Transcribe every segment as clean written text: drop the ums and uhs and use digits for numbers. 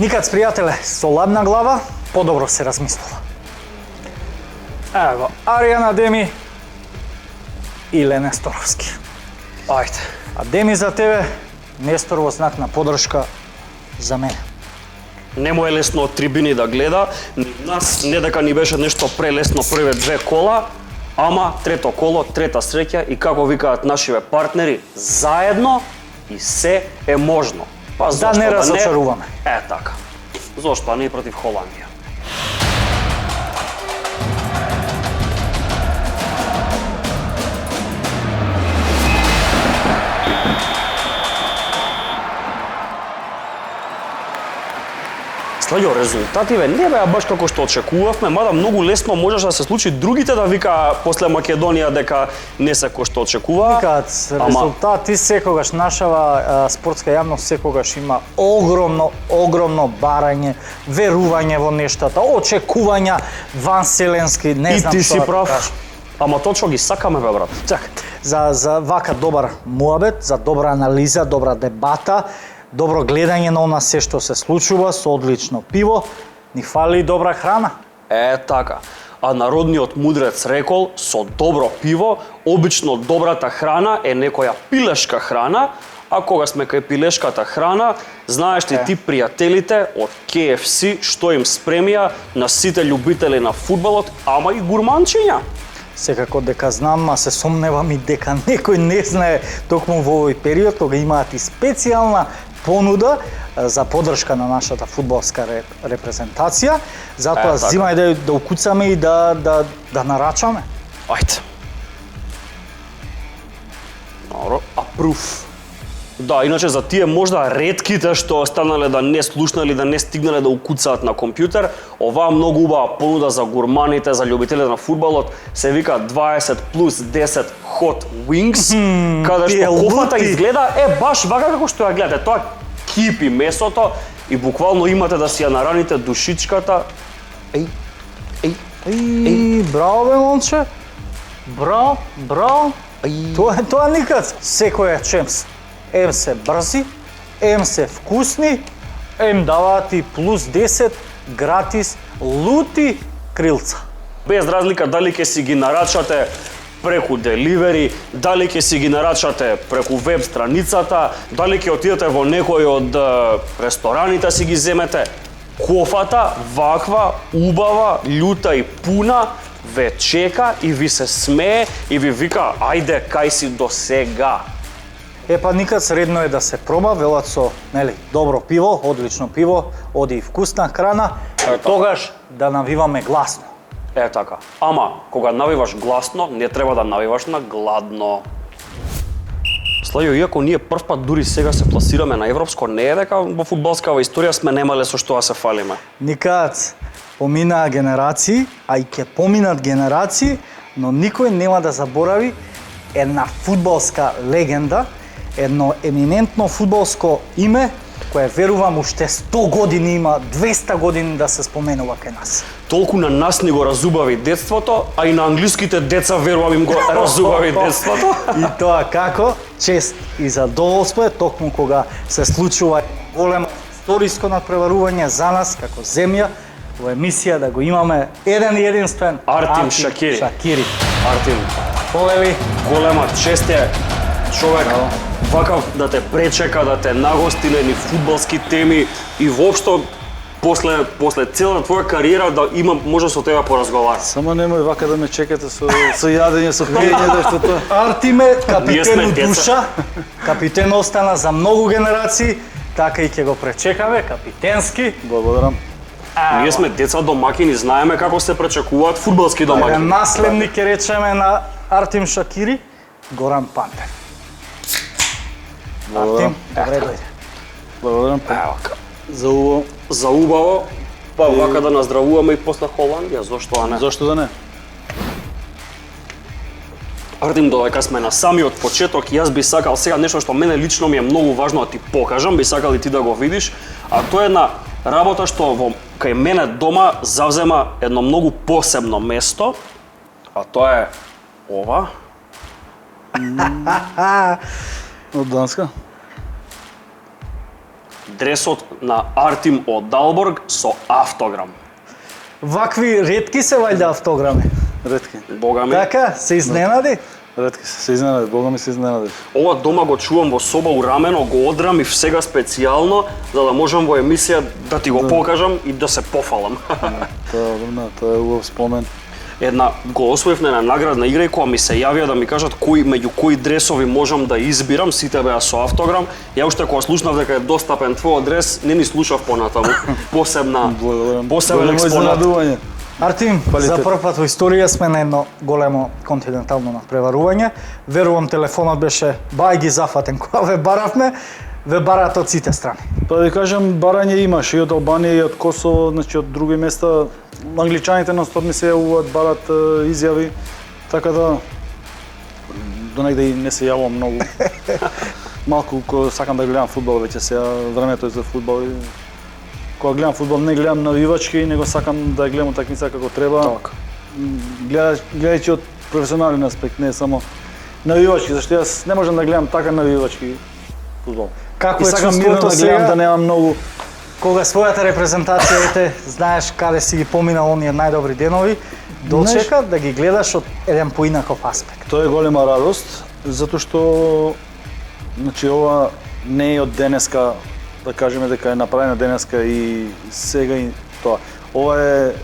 Никад, пријателе, со ладна глава, подобро се размислува. Ево, Аријана Деми и Лене Несторовски. Ајде. А Деми за тебе, Нестор во знак на подршка за мене. Не му е лесно од трибини да гледа, нас не дека ни беше нешто прелесно првите две кола, ама трето коло, трета среќа и како викаат нашиве партнери, заедно и се е можно. Па Да не разочаруваме. Е така. Зошто не против Холандија? Слаѓо, резултативе не беа баш како што очекувавме, мада многу лесно можеше да се случи другите да викаа после Македонија дека не се кој што очекува. Викаат резултати секогаш нашава спортска јавност секогаш има огромно барање, верување во нештата, очекувања ванселенски, не знам што. И ти си прав. Ама точно ги сакаме бе брат. Чак, за вака добар муабет, за добра анализа, добра дебата, добро гледање на она се што се случува со одлично пиво, ни фали и добра храна. Е така. А народниот мудрец рекол, со добро пиво, обично добрата храна е некоја пилешка храна, а кога сме кај пилешката храна, знаеш ли ти пријателите од KFC што им спремија на сите љубители на фудбалот, ама и гурманчиња? Секако дека знам, а се сомневам и дека некој не знае токму во овој период, кога имаат и специјална понуда за поддршка на нашата фудбалска репрезентација. Затоа зимај да укуцаме и да нарачаме. Ајде. Добро, апрув. Да, иначе за тие можда ретките што останале да не слушнале, да не стигнале да укуцаат на компјутер, оваа многу убава понуда за гурманите, за љубителите на фудбалот, се вика 20 плюс 10 hot wings, каде што кофата изгледа баш вака како што ја гледате, тоа кипи месото и буквално имате да си ја нараните душичката. Браво бе, момче. Браво. Тоа никад. Секој е чемс. Ем се брзи, ем се вкусни, ем даваат и плюс 10 гратис лути крилца. Без разлика дали ќе си ги нарачате преку деливери, дали ќе си ги нарачате преку веб страницата, дали ќе отидете во некој од рестораните си ги земете, кофата ваква, убава, љута и пуна ве чека и ви се смее и ви вика ајде кај си до сега. Па никад средно е да се проба, велат со, нели, добро пиво, одлично пиво, оди и вкусна храна, тогаш да навиваме гласно. Е така. Ама, кога навиваш гласно, не треба да навиваш на гладно. Слајо, иако ние прв пат дури сега се пласираме на европско, не е дека во фудбалскава историја сме немале со што да се фалиме. Никад поминаа генерации, а и ќе поминат генерации, но никој нема да заборави една фудбалска легенда, едно еминентно фудбалско име, кое верувам уште 100 години има, 200 години да се споменува кај нас. Толку на нас ни го разубави детството, а и на англиските деца верувам им го разубави детството. И тоа како? Чест и задоволство е токму кога се случува големо историско надпреварување за нас како земја во емисија да го имаме еден и единствен Артим Шакири. Артим, полеви, голема чест е човек вакав да те пречека, да те нагости на едни фудбалски теми и воопшто после целата твоја кариера да имам може со тебе поразговарам. Само немој вака да ме чекате со јадење, со пиење, што тоа. Артиме, капитен душа, капитен остана за многу генерации, така и ќе го пречекаме, капитенски. Благодарам. Ние сме деца домакини, знаеме како се пречекуваат фудбалски домакини. Наследник ќе речеме на Артим Шакири, Горан Пантер. Артим, добре дојде. Благодарам. За убаво, па вака да наздравуваме и после Холандија, зошто да не? Зошто да не? Артим, додека сме на самиот почеток, јас би сакал сега нешто што мене лично ми е многу важно да ти покажам, би сакал и ти да го видиш, а тоа е една работа што кај мене дома завзема едно многу посебно место, а тоа е ова. Од Данска? дресот на Артим од Далборг со автограм. Вакви ретки се вајда автограми. Ретки. Бога ми. Така, се изненади? Ретки се изненади, Бога ми се изненади. Ова дома го чувам во соба урамено, го одрамив сега специјално, за да можам во емисија да ти го покажам и да се пофалам. Тоа е убав спомен. Една го освоив на една наградна игра и кога ми се јавија да ми кажат меѓу кои дресови можам да избирам, сите беа со автограм. Ја уште кога слушнав дека е достапен твој дрес, не ни слушав понатаму. Посебен експонат. Изненадување. Артим, за прв пат во историја сме на едно големо континентално надпреварување. Верувам телефонот беше бај ги зафатен кога ве баравме, ве бараат од сите страни. Па да кажам, барање имаш и од Албанија и од Косово, значи од други места. Англичаните нон-стоп ми се јавуваат, барат изјави, така да до негде и не се јавувам многу. Малку кога сакам да гледам фудбал, веќе сега времето е за фудбал. Кога гледам фудбал не гледам навивачки, него сакам да гледам утакмица како треба. Така. Гледајќи од професионален аспект, не само навивачки, зашто јас не можам да гледам така навивачки фудбал. Како И е сакам мирно чувството да гледам, сега? да немам многу. Кога својата репрезентација, ете, знаеш каде си ги поминал оние најдобри денови, дочека да ги гледаш од еден поинаков аспект. Тоа е голема радост, затоа што значи ова не е од денеска, да кажеме дека е направено денеска и сега и тоа. Ова е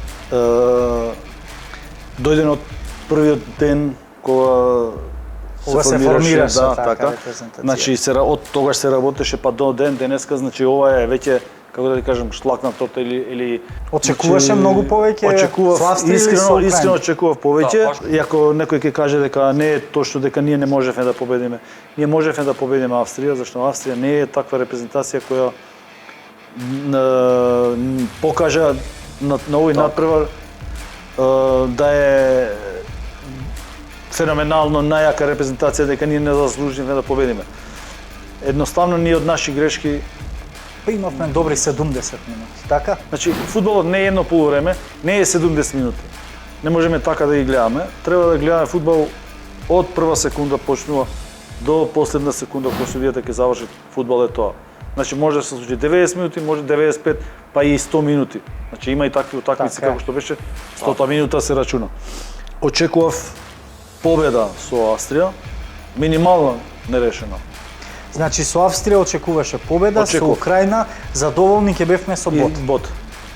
дојден од првиот ден кога се формираше така репрезентација. Значи од тогаш се работеше па до денеска, значи ова е веќе како да ви кажам шлакнатото или Очекуваше многу повеќе очекував со Австрија или со искрено Украина? очекував повеќе, иако некој ќе каже дека не е точно дека ние не можевме да победиме. Ние можевме да победиме Австрија, зашто Австрија не е таква репрезентација која покажа на овој надпревар да е феноменално најака репрезентација, дека ние не заслуживме да победиме. Едноставно ние од наши грешки Па имавме добри 70 минути, така? Значи, фудбалот не е едно полувреме, не е 70 минути. Не можеме така да ги гледаме. Треба да гледаме фудбал од прва секунда почнува до последна секунда кога се видите ќе заврши фудбал е тоа. Значи може да се случи 90 минути, може 95, па и 100 минути. Значи има и такви утакмици Така е. како што беше 100 минута се рачуна. Очекував победа со Австрија, минимално нерешено. Значи со Австрија очекуваше победа, Очекував. со Украина задоволни ќе бевме со бот. Бот.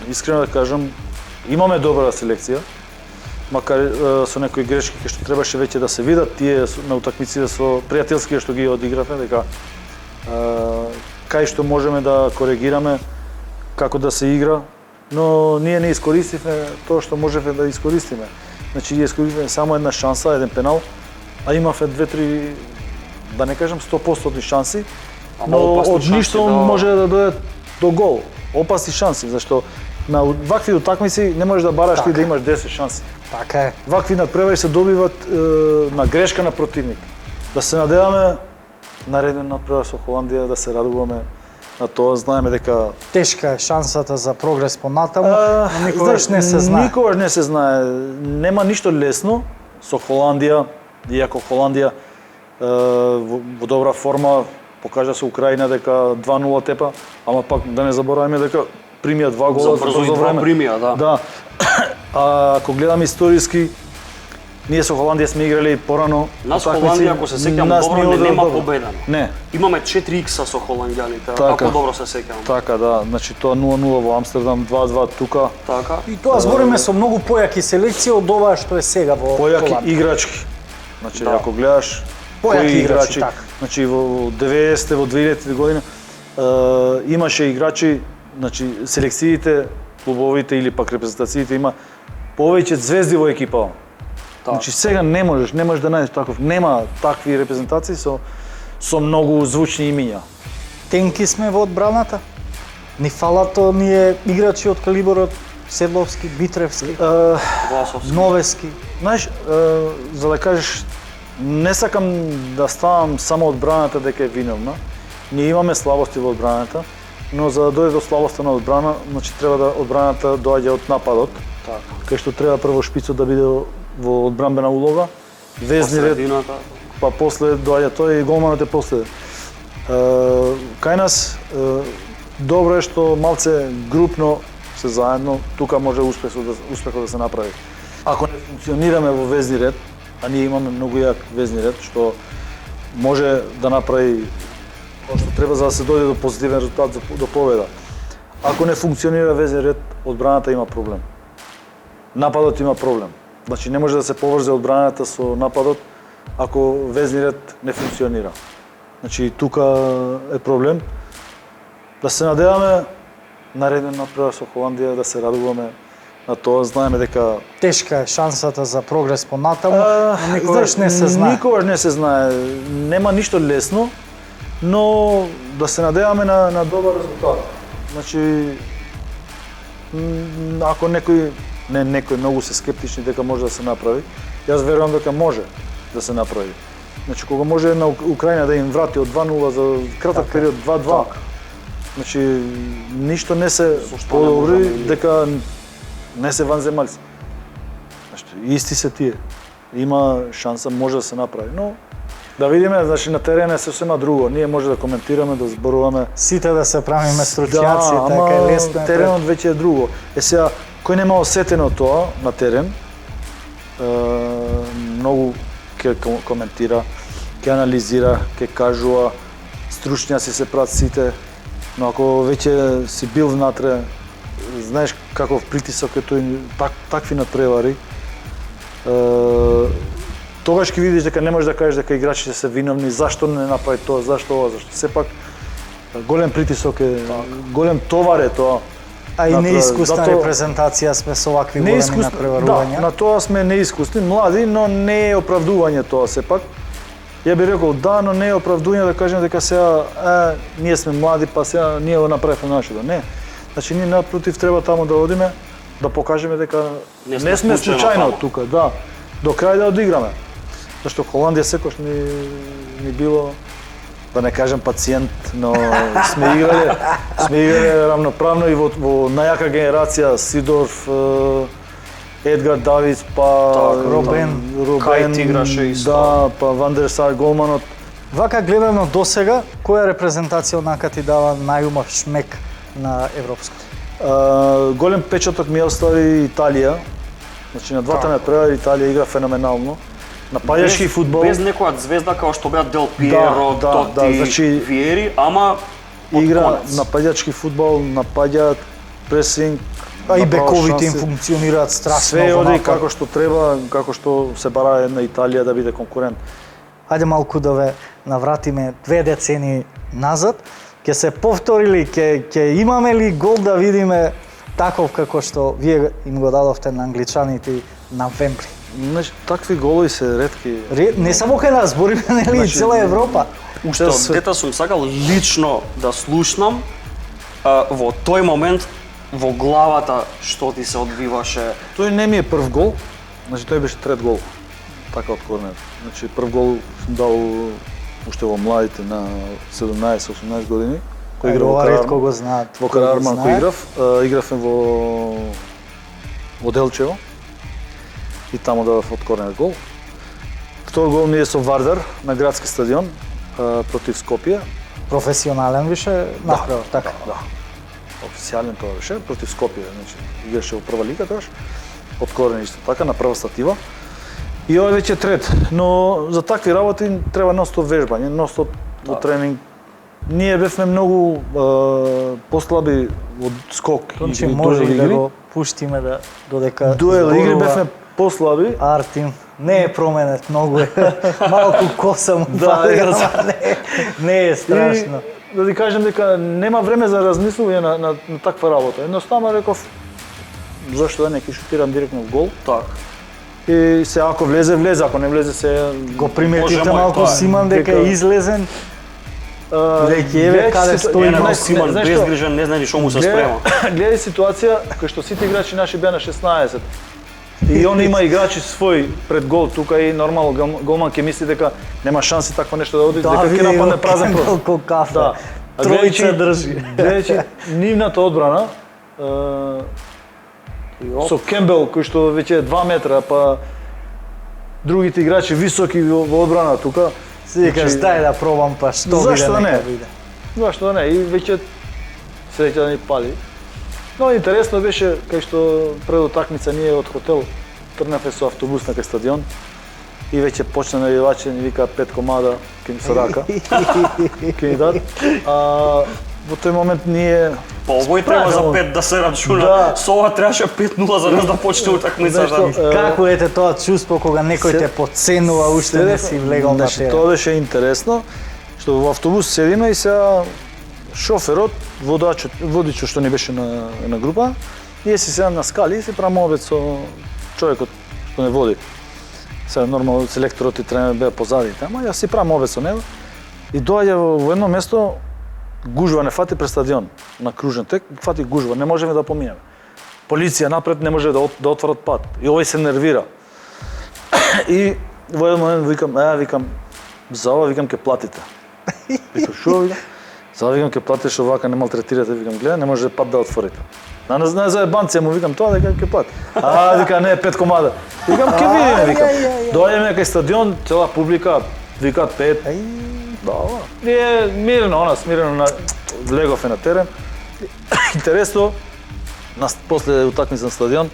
Искрено да кажам, имаме добра селекција, макар со некои грешки кои што требаше веќе да се видат тие на утакмиците со пријателски што ги одигравме, дека кај што можеме да коригираме, како да се игра, но ние не искористивме тоа што можевме да искористиме. Значи ние искористивме само една шанса, еден пенал, а имавме 2-3, да не кажам 100% шанси, но опасни од шанси, ништо да. може да дојде до гол. Опасни шанси, зашто на вакви утакмици не можеш да бараш ти Така. да имаш 10 шанси. Така е. Вакви надпревари се добиват на грешка на противник. Да се надеваме нареден надпревар со Холандија, да се радуваме на тоа, знаеме дека Тешка е шансата за прогрес понатаму, но никогаш не се знае. Никогаш не се знае. Нема ништо лесно со Холандија, иако Холандија во добра форма покажа со Украина дека 2-0 тепа, ама пак да не забораваме дека примија 2 гола За брзо и два примија, да. Да. А ако гледаме историски, ние со Холандија сме играли порано. Нас утакмици, Холандија, ако се сеќам нас добро, ни не оде нема добро. победено. Не. Имаме 4x со холандјаните, Така. ако добро се сеќам. Така, да. Значи тоа 0-0 во Амстердам, 2-2 тука. Така. И тоа збориме со многу појаки селекции од ова што е сега во Појаки Холандија. играчки. Значи, Да. ако гледаш Појаки кои играчи, така. значи во 90-те, во 2000-те години имаше играчи, значи селекциите, клубовите или пак репрезентациите има повеќе звезди во екипа. Да. Значи сега не можеш да најдеш таков, нема такви репрезентации со многу звучни имиња. Тенки сме во одбраната. Ни фалат оние играчи од калиборот Седловски, Битревски, Власовски. Новески. Знаеш, за да кажеш, не сакам да ставам само одбраната дека е виновна. Ние имаме слабости во одбраната, но за да дојде до слабоста на одбрана, значи треба да одбраната доаѓа од нападот. Така. Кај што треба прво шпицот да биде во одбранбена улога, везни ред, Средината. па после доаѓа тој и голманот е после. Кај нас добро е што малце групно се заедно, тука може успехот да се направи. Ако не функционираме во везни ред, а ние имаме многу јак везни ред, што може да направи тоа што треба за да се дојде до позитивен резултат, до победа. Ако не функционира везен ред, одбраната има проблем. Нападот има проблем. Значи не може да се поврзе одбраната со нападот ако везни ред не функционира. Значи тука е проблем. Да се надеваме нареден напред со Холандија, да се радуваме на тоа, знаеме дека Тешка е шансата за прогрес понатаму, но никогаш не се знае. Никогаш не се знае. Нема ништо лесно, но да се надеваме на добар резултат. Значи ако некој многу се скептични дека може да се направи, јас верувам дека може да се направи. Значи кога може на Украина да им врати од 2:0 за краток период 2:2. Значи ништо не се подобри дека не се ванземалци. Значи исти се тие. Има шанса, може да се направи, но да видиме, значи на терен е сосема друго. Ние може да коментираме, да зборуваме. Сите да се правиме стручјаци, така е лесно. Теренот веќе е друго. Сега кој нема осетено тоа на терен, многу ќе коментира, ќе анализира, ќе кажува, стручњаци се прават сите, но ако веќе си бил внатре, знаеш каков притисок е тој, такви надпревари, тогаш ќе видиш дека не можеш да кажеш дека играчите се виновни, зашто не направи тоа, зашто ова, зашто сепак голем притисок е, голем товар е тоа. А и неискусна репрезентација сме со вакви големи надпреварувања. Да, на тоа сме неискусни, млади, но не е оправдување тоа сепак. Ја би рекол да, но не е оправдување да кажеме дека сега ние сме млади, па сега ние го направивме нашето. Не. Значи ние напротив треба таму да одиме, да покажеме дека не сме случајно тука, да. До крај да одиграме. Зашто Холандија секош ни било, да не кажем пациент, но сме играле равноправно и во најака генерација Сидорф, Едгар Давидс, па Робен, Кајт играше исто. Да, па Ван дер Сар голманот. Вака гледано досега, која репрезентација однака ти дава најумав шмек на европско? Голем печаток ми остави Италија. Значи на двата надпревари Италија игра феноменално. Напаѓачки фудбал. Без некоја звезда како што беа Дел Пиеро, Тоти, значи, Виери, ама игра напаѓачки фудбал, напаѓаат пресинг, А и бековите им функционираат страшно. Све оди како што треба, како што се бара една Италија да биде конкурент. Хајде малку да ве навратиме 2 децени назад. Ќе се повторили, ќе имаме ли гол да видиме таков како што вие им го дадовте на англичаните на Вембли? Значи, такви голови се ретки. Не само кај нас, збориме нели и цела Европа. Уште од дета сум сакал лично да слушнам во тој момент во главата што ти се одвиваше. Тој не ми е прв гол, значи тој беше трет гол. Така од корнер. Значи прв гол сум дал уште во младите на 17-18 години. Кој игра во ретко го знаат. Во Карарман кој игравме во Делчево. И таму дадов од корнер гол. Втор гол ми е со Вардар на градски стадион против Скопје. Професионален више направо, така. Да. Официјален тоа беше против Скопје, значи играше во прва лига тогаш. Од корнер исто така на прва статива. И овој веќе трет, но за такви работи треба ностоп вежбање, ностоп во тренинг. Ние бевме многу послаби од скок и може и да го пуштиме да додека дуел игри бевме послаби. Артим не е променет многу е. Малку коса му фали, не е страшно. Да ти кажем дека нема време за размислување на таква работа. Едноставно реков зашто да не ќе шутирам директно в гол. Так. И се ако влезе, ако не влезе се го приметите малку Симан дека е излезен. Веќе еве каде стои Симан безгрижен, не знае што му се спрема. Гледај ситуација кај што сите играчи наши беа на 16. И он има играчи свој пред гол тука и нормално голман ќе мисли дека нема шанси такво нешто да оди, дека ќе нападне празен простор. Да. Тројца држи. Гледајќи нивната одбрана со Кембел кој што веќе е 2 метра, па другите играчи високи во одбрана тука. Си кажеш дај да пробам па што биде нека биде. Зашто да не? И веќе среќа да ни пали. Но интересно беше кај што пред утакмица ние од хотел тргнавме со автобус на кај стадион и веќе почна навивачи, ни вика 5 комада ќе ми се рака. Ќе ни дат. Во тој момент ние Па овој треба за 5 да се рачуна. Да. Со ова требаше 5-0 за нас да почне утакмица. Како ете тоа чувство кога некој те подценува, уште не си влегол на терен? Тоа беше интересно, што во автобус седиме и сега шоферот, водичот што не беше на група, ние си седам на скали и си правиме обед со човекот што не води. Сега нормално селекторот и тренерот беа позади тама, јас си правам обед со него и доаѓа во едно место гужва не фати пред стадион на кружен тек, фати гужва, не можеме да поминеме. Полиција напред не може да отворат пат и овој се нервира. И во еден момент викам, за ова викам ќе платите. Викам шо викам? За ова викам ќе платиш, овака не малтретирате, викам гледа, не може пат да отворите. Не за банција му викам тоа дека ќе плати. Вика не 5 комада. Викам ќе видиме викам. Доаѓаме кај стадион, цела публика викаат 5. Да, ние мирно влеговме на терен. Интересно, после утакмица на стадион,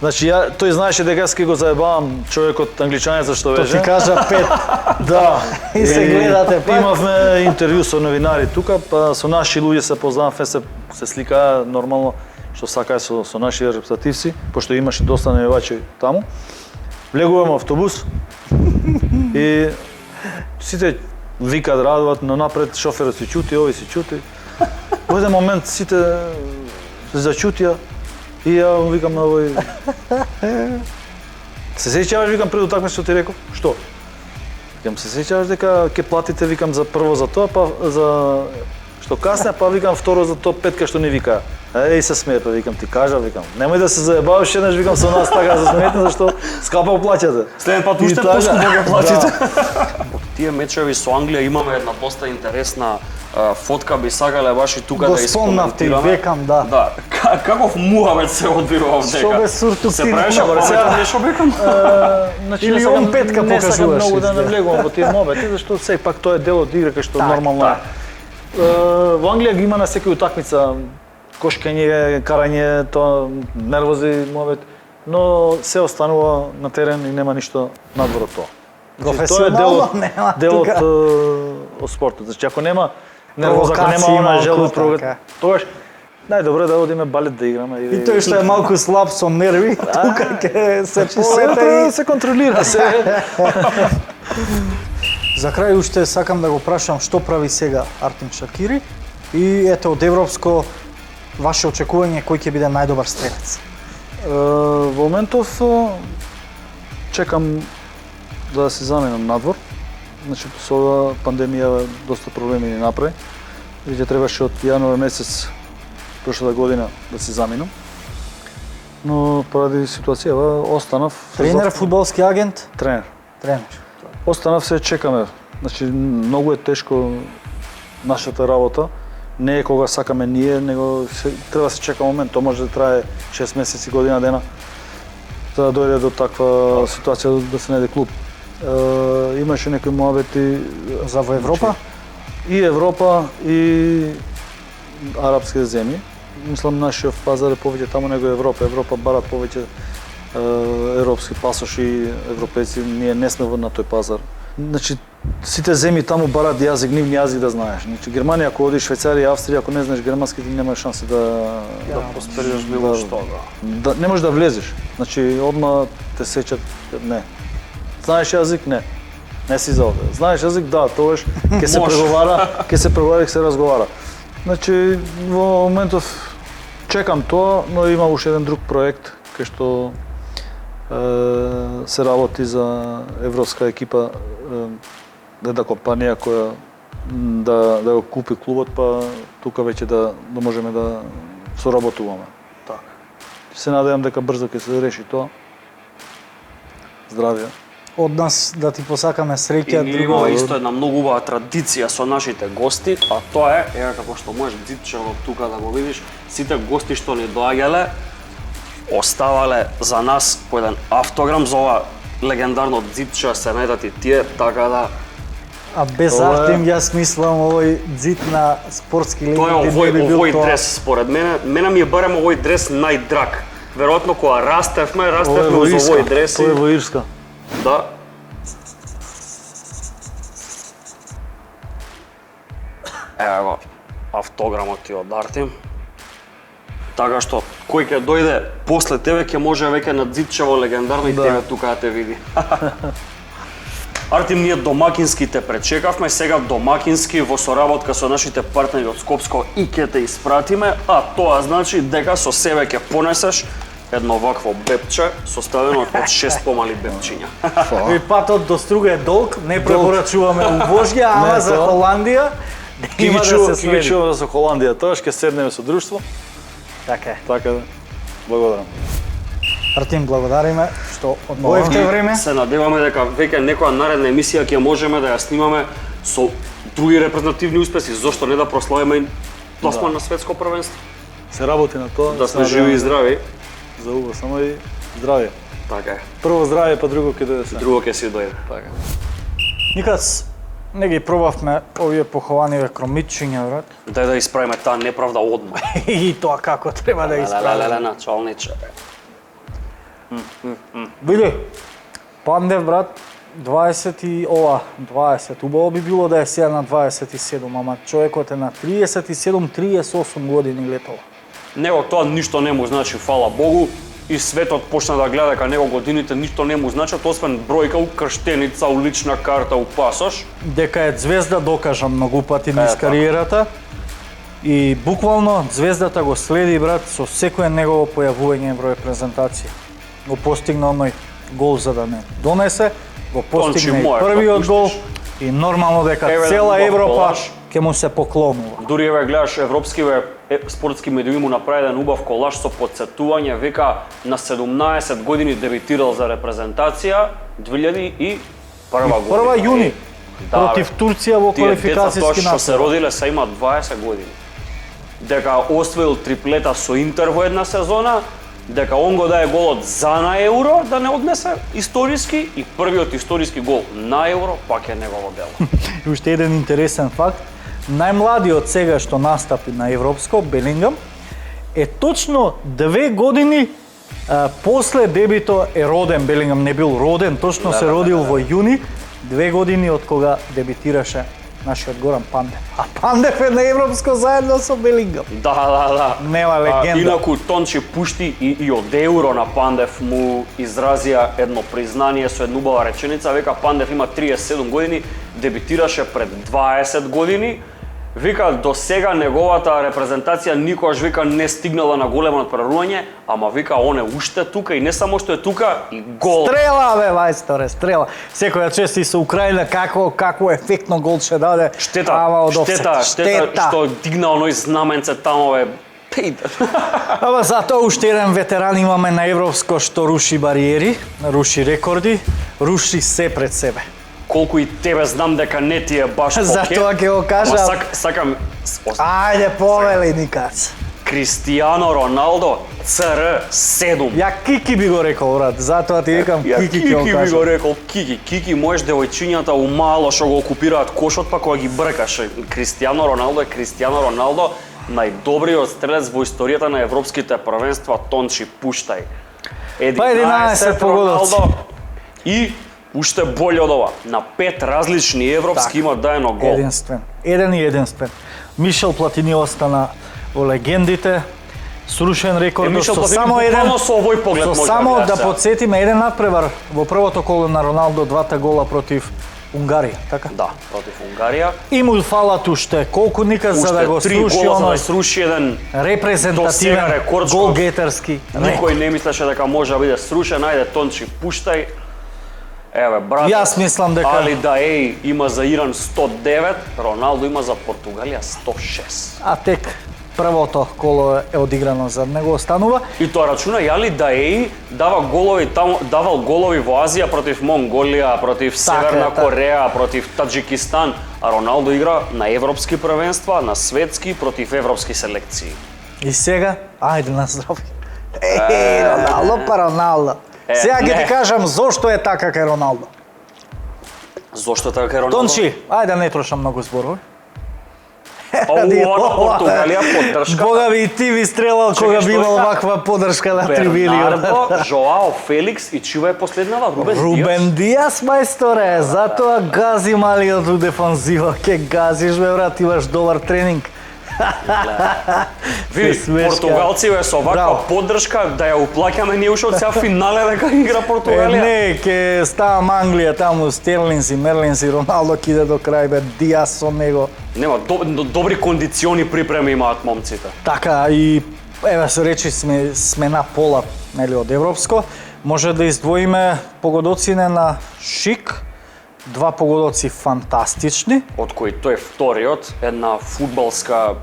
значи тој знаеше дека јас ќе го заебавам човекот англичанецот што беше. Тоа ти кажа 5. Да. И се гледате пак. Имавме интервју со новинари тука, па со наши луѓе се познавме, се сликаа нормално што сакаа со наши репрезентативци, пошто имаше доста навивачи таму. Влегуваме во автобус и сите викаат, радуваат, но напред шоферот се чути, овој се чути. Во еден момент сите се зачутија и ја викам на овој. Се сеќаваш, викам, пред утакмица што ти реков? Што? Викам, се сеќаваш дека ќе платите, викам, за прво за тоа, па за што касне, па викам второ за тоа петка што ни вика. И се смее, па викам, ти кажа, викам, немој да се заебаваш еднаш, викам, со нас така да се смеете, зашто скапа плаќате. Следен пат уште поскупо ќе платите. Од тие мечеви со Англија имаме една доста интересна фотка, би сакале баш и тука да испомнавте Бекам, да. Да, каков муавет се одвирува овдека. Што бе суртук се правеше памет, нешто Бекам? Значи, или он петка покажуваш. Не сакам многу да навлегувам во тие моменти, зашто сепак тоа е дел од игра кај што нормално е. Во Англија ги има на секоја утакмица кошкање, карање, тоа нервози момент, но се останува на терен и нема ништо надвор од тоа. Тоа е дел од спортот. Значи ако нема нервоза, ако нема она желба провод, тогаш најдобро да одиме балет да играме. И тој што е малку слаб со нерви, тука ќе се полета и се контролира се. За крај уште сакам да го прашам што прави сега Артем Шакири и ете од европско ваше очекување кој ќе биде најдобар стрелец? Во моментов чекам да се заменам надвор. Значи со оваа пандемија доста проблеми ни направи. Веќе требаше од јануар месец прошла година да се заменам. Но поради ситуацијава останав. Тренер, фудбалски агент? Тренер. Останав, се чекаме. Значи многу е тешко нашата работа. Не е кога сакаме ние, него треба да се чека момент. Тоа може да трае 6 месеци, година дена за да дојде до таква ситуација да се најде клуб. Имаше некои муабети за во Европа? И Европа и арапски земји. Мислам нашиот пазар е повеќе таму него Европа. Европа барат повеќе европски пасоши, европејци, ние не сме на тој пазар. Значи сите земји таму барат јазик, нивни јазик да знаеш. Значи Германија, ако одиш Швајцарија, Австрија, ако не знаеш германски, ти нема шанси да просперираш било што. Да не можеш да влезеш. Значи одма те сеќат, не. Знаеш јазик? Не. Не си за овде. Знаеш јазик? Да, тогаш ќе се преговара, ќе се разговара. Значи во моментов чекам тоа, но има уште еден друг проект кај што се работи за европска екипа, една компанија која да го купи клубот, па тука веќе да можеме да соработуваме. Така. Се надевам дека брзо ќе се реши тоа. Здравје. Од нас да ти посакаме среќа. И имаме исто една многу убава традиција со нашите гости, а тоа е, ева како што можеш Дзидчевот тука да го видиш, сите гости што ни доаѓале оставале за нас по еден автограм за ова легендарно Дзидче, се најдат и тие, така да А без Ова е- Артем, јас мислам овој дзид на спортски Тоа е легенди не би бил овој тоа. дрес според мене ми е барем овој дрес најдраг. Веројатно кога растевме Ова е uz овој дрес. Тоа е во Ирска. Да. Ево го автограмот ти од Артем. Така што кој ќе дојде после тебе ќе може веќе на дзидчево легендарно и Да. тебе тука да те види. Артем, ние домакински те пречекавме, сега домакински во соработка со нашите партнери од Скопско и ќе те испратиме, а тоа значи дека со себе ќе понесеш едно вакво бепче составено од 6 помали бепчиња. И патот до Струга е долг, не препорачуваме увожѓа, ама Не, за тоа. Холандија има да се Ќе ги следи. чуваме за Холандија, тоа ќе седнеме со друштво, Така е. така да. Благодарам. Артем, благодариме што одвоевте време. Се надеваме дека веќе некоја наредна емисија ќе можеме да ја снимаме со други репрезентативни успеси, зошто не да прославиме и пласман на светско првенство. Се работи на тоа. Да се сме живи и надеваме здрави. За уво, само и здравје. Така е. Прво здравје, па друго ќе дојде се. Друго ќе си дојде. Така. Никац не ги пробавме овие похованиве кромитчиња, брат. Дај да исправиме таа неправда одма. И тоа како треба да исправиме. Лелелеле, началниче. Биде, Пандев, брат, 20, убаво би било да е сега на 27, ама човекот е на 37-38 години летова. Него тоа ништо не му значи, фала Богу, и светот почна да гледа дека него годините ништо не му значат, освен бројка у крштеница, у лична карта, у пасош. Дека е звезда докажа многу пати низ така. кариерата. И буквално звездата го следи, брат, со секое негово појавување во репрезентација. Го постигна оној гол за да не донесе, го постигна и мојот, првиот да гол пуштиш. и нормално дека Еве, цела убав Европа колаж. ќе му се поклонува. Дури еве гледаш европскиве спортски медиуми му направи еден убав колаж со потсетување, вика на 17 години дебитирал за репрезентација 2001 година. Прва јуни Да, против Турција во Тие деца тоа квалификацијски што се настап. родиле се имаат 20 години. Дека освоил триплета со Интер во една сезона, дека он го дае голот за на Евро да не однесе историски и првиот историски гол на Евро пак е негово дело. И уште еден интересен факт, најмладиот сега што настапи на европско, Белингам, е точно 2 години после дебито е роден. Белингам не бил роден, точно се родил во јуни, 2 години од кога дебитираше нашиот Горан Пандев. А Пандев е на европско заедно со Белингам. Да. Нема легенда. Инаку Тончи пушти и од Евро на Пандев му изразија едно признание со една убава реченица, века Пандев има 37 години, дебитираше пред 20 години. Вика, до сега неговата репрезентација никогаш вика не стигнала на големо надпреварување, ама вика он е уште тука и не само што е тука, и гол. Стрела бе, мајсторе, стрела. Секоја чест и со Украина како ефектно гол ќе даде. Ама од офсет. Штета што дигна оној знаменце таму бе. Ама затоа уште еден ветеран имаме на европско што руши бариери, руши рекорди, руши се пред себе. Колку и тебе знам дека не ти е баш покет. Затоа ќе го кажам. Сакам Ајде, повели Никац. Кристијано Роналдо CR7. Ја Кики би го рекол, брат. Затоа ти викам Кики ќе го би го кажам. рекол, Кики, можеш девојчињата у мало што го окупираат кошот, па кога ги бркаш. Кристијано Роналдо е Кристијано Роналдо, најдобриот стрелец во историјата на европските првенства, Тончи пуштај. 11 погодовци. И уште боле од ова, на 5 различни европски има даено гол. Единствен. Еден и единствен. Мишел Платини остана во легендите. Срушен рекорд Мишел со Платини само еден. буквално со овој поглед може само гледаш да сега. подсетиме еден надпревар во првото коло на Роналдо, 2 гола против Унгарија, така? Да, против Унгарија. И му фалат уште колку Никац за да го Уште 3 сруши гола за да оној сруши еден до сега репрезентативен рекорд што голгетерски. никој не мислеше дека може да биде срушен. Ајде Тончи пуштај. Еве брат. Јас мислам дека Али Даеј има за Иран 109, Роналдо има за Португалија 106. а тек првото коло е одиграно за него останува. И тоа рачуна и Али Даеј давал голови во Азија против Монголија, против Северна така. Кореја, против Таџикистан, а Роналдо игра на европски првенства, на светски против европски селекции. И сега, ајде на здравје. Роналдо па Роналдо. Сега ќе не. ти кажам зошто е така кај Роналдо. Зошто така Роналдо? Тончи, ајде да не трошам многу зборови. Ова Португалија поддршка. Бога ви и ти ви стрелал Чекај, кога што би е имал така? ваква поддршка на трибини. Бернардо, Жоао Феликс и чива е последнава? Рубен Диас, мајсторе, затоа гази малиот у дефанзива, ке газиш бе брат, имаш добар тренинг. Види, Се смешка. португалци со ваква Браво. поддршка да ја уплаќаме ние уште од сега финале дека игра Португалија. Не, ке ставам Англија таму, Стерлинс и Мерлинс и Роналдо ќе иде до крај, бе, Диас со него. Нема добри кондициони припреми имаат момците. Така, и еве се речи сме на пола, нели, од европско. Може да издвоиме погодоците на Шик, два погодоци фантастични, Од кои тој вториот, една фудбалска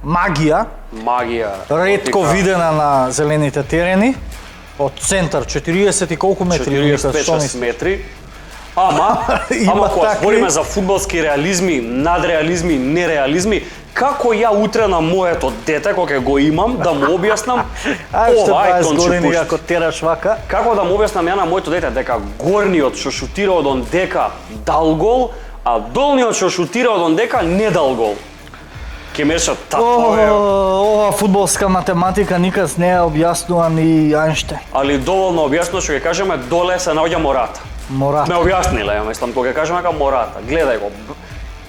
магија, магија. ретко Отика видена на зелените терени, од центар 40 и колку метри? 45-6 метри. Ама Има кога такви. збориме за фудбалски реализми, надреализми, нереализми, како ја утре на моето дете, кога ќе го имам, да му објаснам Ајде што ова е 20 Тончи години Пушт. како тераш вака. Како да му објаснам ја на моето дете дека горниот што шутира од ондека дал гол, а долниот што шутира од ондека не дал гол. Ке меша тоа е. Ова фудбалска математика никад не ја објаснува ни Ајнштеин. Али доволно објасно што ќе кажеме доле се наоѓа Мората. Морат. Ме објасниле, ја мислам, кога ќе кажеме дека Мората. Гледај го.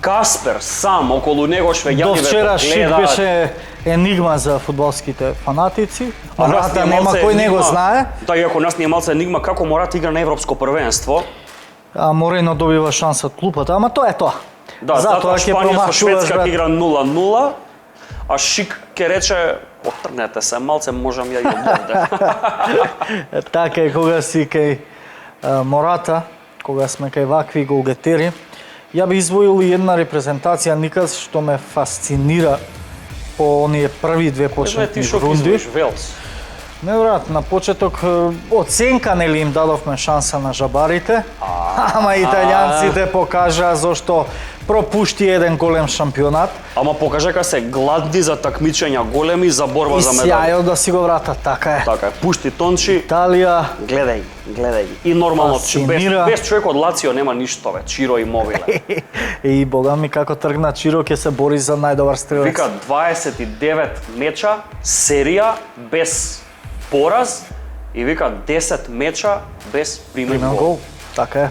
Каспер сам околу него До швеѓаните вчера Шик гледаат. беше енигма за фудбалските фанатици. А нас Мората ни е нема малце кој не го енигма. знае, Да, иако нас ни е малце енигма како Мората игра на европско првенство. а Морено добива шанса од клупата, ама тоа е тоа. Да, затоа ќе Шпанија со промашуваш, Шведска брат. ќе игра 0-0, а Шик ќе рече отргнете се, малце можам ја и од овде. Така е кога си кај Мората, кога сме кај вакви голгетери. Ја би издвоил и една репрезентација никад што ме фасцинира по оние први две Знаеш почетни ти што рунди. извоиш Велс? Не брат, на почеток оценка нели им дадовме шанса на жабарите, ама италијанците покажаа зошто пропушти еден голем шампионат Ама покажака се гладни за такмичења големи за борба и за медали. сјајот да си го вратат, така е. Така е, пушти Тончи, Италија, гледај. И нормално, Фасцинира. без човек од Лацио нема ништо, бе, Чиро и Мобиле. и бога ми како тргна Чиро ќе се бори за најдобар стрелец. Вика 29 меча, серија без пораз и вика 10 меча без примен Примен гол. гол, така е.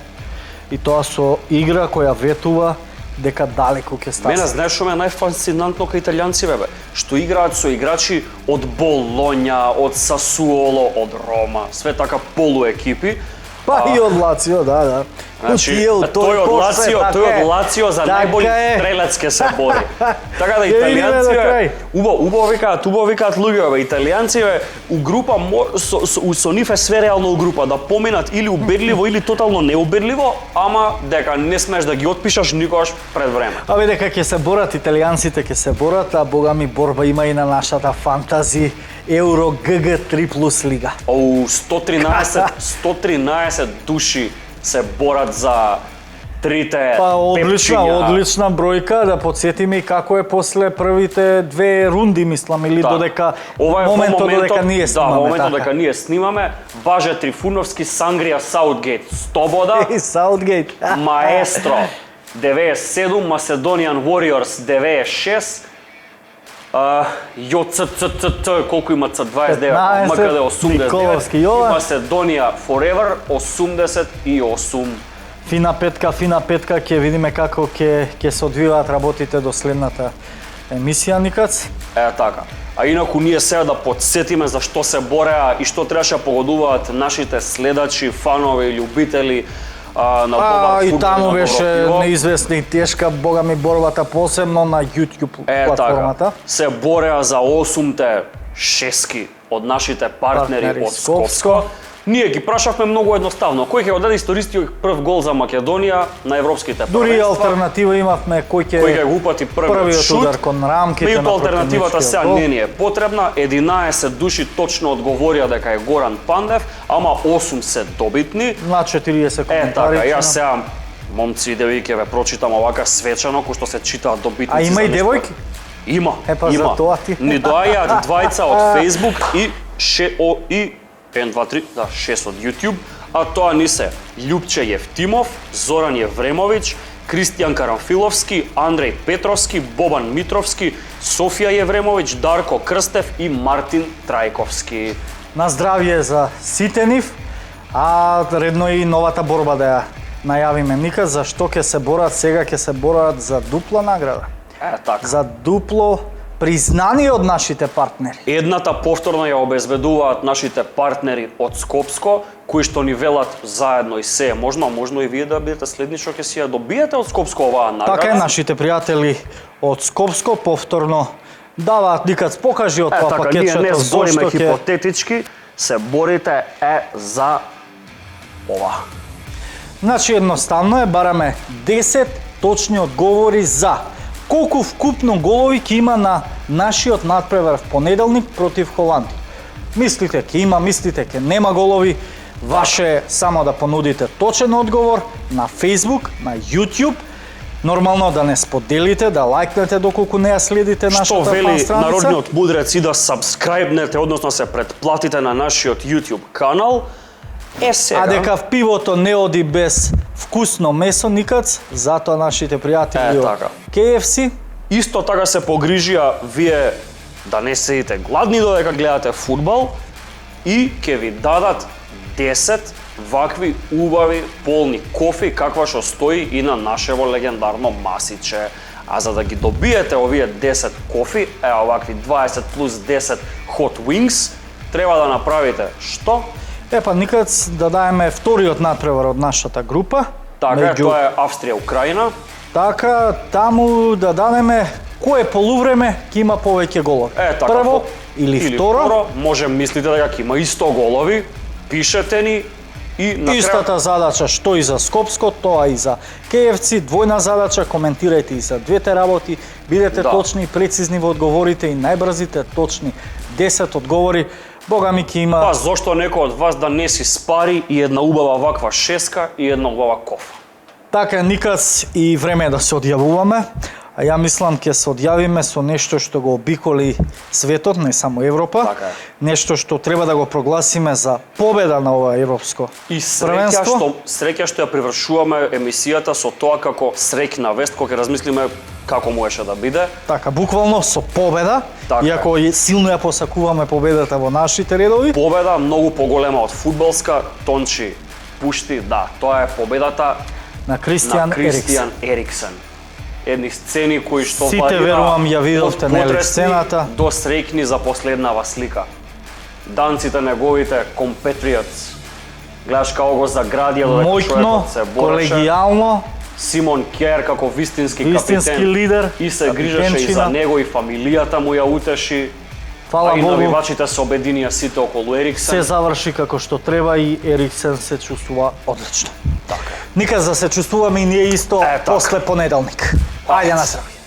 И тоа со игра која ветува дека далеку ќе стане. Мене знаеш што ме е најфасцинантно кај италијанците бе, што играат со играчи од Болоња, од Сасуоло, од Рома, све така полуекипи. Па и од Лацио, да. Значи, Утиел, тој од коше, Лацио, така тој е. од Лацио за Така најболи е. стрелец ке се бори. Така да Ја идеме до крај. италијанците, убаво викаат луѓе, бе, италијанците у група со нив е све реално у група да поминат или убедливо или тотално неубедливо, ама дека не смееш да ги отпишаш никогаш пред време. Абе дека ќе се борат италијанците, ќе се борат, а бога ми борба има и на нашата фантази Евро ГГ 3+ лига. Оу, 113 души се борат за трите Па пепчиња. одлична бројка, да подсетиме и како е после првите две рунди, мислам, или додека Ова е во моментот додека ние да, снимаме. во моментот така. дека ние снимаме, Баже Трифуновски, Сангрија Саутгейт 100 бода, И Саутгейт. Маестро 97, Macedonian Warriors 96, JCCCC, колку има C29, 15, МКД 89 Николовски и Јован. Macedonија Forever 88. Фина петка, ќе видиме како ќе се одвиваат работите до следната емисија никац. Е така. А инаку ние сега да подсетиме за што се бореа и што требаше да погодуваат нашите следачи, фанови, љубители на добар И фудбал, таму на беше добро пиво. неизвестна и тешка, бога ми борбата посебно на YouTube платформата. Така. Се бореа за 8-те шески од нашите партнери Партнери од Скопско. Скопско. Ние ги прашавме многу едноставно. Кој ќе одаде истористиот прв гол за Македонија на европските првенства? Дури и алтернатива имавме кој ќе го упати првиот шут. удар кон рамките на Меѓутоа алтернативата сега противничкиот гол. не ни е потребна. 11 души точно одговорија дека е Горан Пандев, ама 8 се добитни. На 40 коментари. Така, јас сега момци и девојки ве прочитам овака свечано кој што се читаат добитници. А има за и нешто. девојки? Има. Па има. за тоа ти. Ни доаѓаат двајца од Facebook и 1, 2, 3, да, 6 од YouTube, а тоа ни се Љупче Јевтимов, Зоран Јевремовиќ, Кристијан Карамфиловски, Андреј Петровски, Бобан Митровски, Софија Јевремовиќ, Дарко Крстев и Мартин Трајковски. На здравје за сите нив, а редно и новата борба да ја најавиме. Ника за што ќе се борат сега, ќе се борат за дупла награда. Така. За дупло признание од нашите партнери. Едната повторно ја обезбедуваат нашите партнери од Скопско, кои што ни велат заедно и се можно и вие да бидете следни што ќе си ја добиете од Скопско оваа награда. Така е, нашите пријатели од Скопско повторно даваат никац покажи од тоа така, ние пакетчето. не збориме зошто ќе- хипотетички, се борите за ова. Значи едноставно е, бараме 10 точни одговори за колку вкупно голови ќе има на нашиот надпревар в понеделник против Холандија. Мислите ќе има, мислите ќе нема голови, ваше е само да понудите точен одговор на Facebook, на YouTube. Нормално да не споделите, да лајкнете доколку не ја следите нашата Што вели фан страница. народниот мудрец и да сабскрајбнете, односно се претплатите на нашиот YouTube канал. Сега. А дека в пивото не оди без вкусно месо никац, затоа нашите пријатели од така. KFC Исто така се погрижија вие да не седите гладни додека гледате фудбал и ќе ви дадат 10 вакви убави полни кофи каква што стои и на нашево легендарно масиче. А за да ги добиете овие 10 кофи, овакви 20 плюс 10 hot wings, треба да направите што? Епа, никац да даеме вториот надпревар од нашата група. Така, тоа е Австрија-Украина. Така, таму да дадеме кое полувреме ќе има повеќе голови. Така, Прво или второ, може мислите дека ќе има и 100 голови, пишете ни и на крај истата задача што и за Скопско, тоа и за KFC, двојна задача, коментирајте и за двете работи, бидете Да. точни и прецизни во одговорите и најбрзите точни 10 одговори. Бога ми ќе има па зошто некој од вас да не си спари и една убава ваква шеска и една убава кофа. така никац и време е да се одјавуваме. А ја мислам ќе се одјавиме со нешто што го обиколи светот, не само Европа. Така е. Нешто што треба да го прогласиме за победа на ова европско И првенство. среќа што ја привршуваме емисијата со тоа како среќна вест, кога ќе размислиме како можеше да биде. Така, буквално со победа, Така е. иако силно ја посакуваме победата во нашите редови. Победа многу поголема од фудбалска, Тончи пушти, да, тоа е победата На на Кристијан Ериксен. Кристијан Ериксен. Едни сцени кои што Сите, варира верувам, ја од видовте на потресни сцената. до среќни за последнава слика. Данците неговите compatriots. Гледаш како го заградија додека Мојтно, човекот се бореше. колегијално, Симон Кер како вистински вистински капитен лидер, и се грижеше и капитенчина. за него и фамилијата му ја утеши. Фала А и Богу, навивачите се обединија сите околу се Ериксен. заврши како што треба и Ериксен се чувствува одлично. Така. Никад да се чувствуваме и ние исто така. после понеделник. Ајде на здравје.